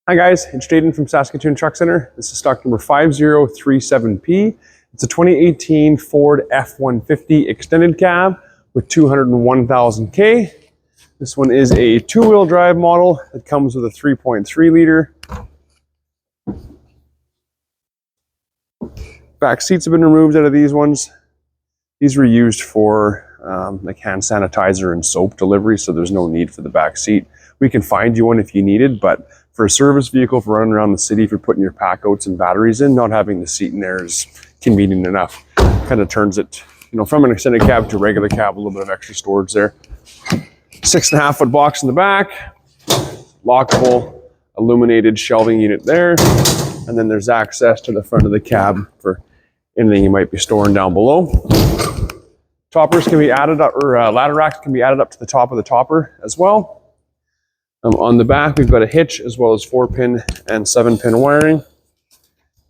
Hi guys, it's Jaden from Saskatoon Truck Center. This is stock number 5037P. It's a 2018 Ford F-150 extended cab with 201,000 K. This one is a two-wheel drive model that comes with a 3.3 liter. Back seats have been removed out of these ones. These were used for like hand sanitizer and soap delivery, so there's no need for the back seat. We can find you one if you need it, but for a service vehicle for running around the city, if you're putting your pack outs and batteries in, not having the seat in there is convenient enough. Kind of turns it, from an extended cab to a regular cab, a little bit of extra storage there. 6.5 foot box in the back, lockable, illuminated shelving unit there, and then there's access to the front of the cab for anything you might be storing down below. Toppers can be added up, or ladder racks can be added up to the top of the topper as well. On the back, we've got a hitch as well as 4-pin and 7-pin wiring.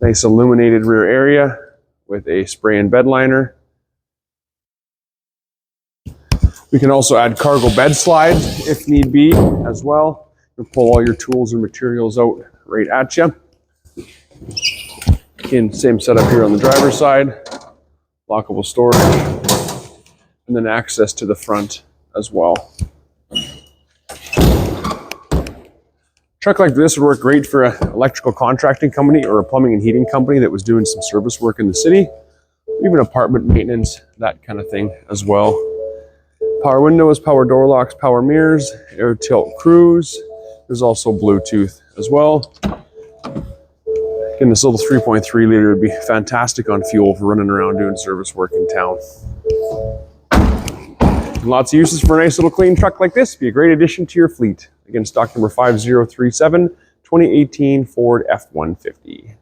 Nice illuminated rear area with a spray and bed liner. We can also add cargo bed slides if need be as well. You can pull all your tools and materials out right at you. Again, same setup here on the driver's side. Lockable storage. And then access to the front as well. Truck like this would work great for an electrical contracting company or a plumbing and heating company that was doing some service work in the city, even apartment maintenance, that kind of thing as well. Power windows, power door locks, power mirrors, air tilt cruise. There's also Bluetooth as well. Again, this little 3.3 liter would be fantastic on fuel for running around doing service work in town. Lots of uses for a nice little clean truck like this. Be a great addition to your fleet. Again, stock number 5037, 2018 Ford F-150.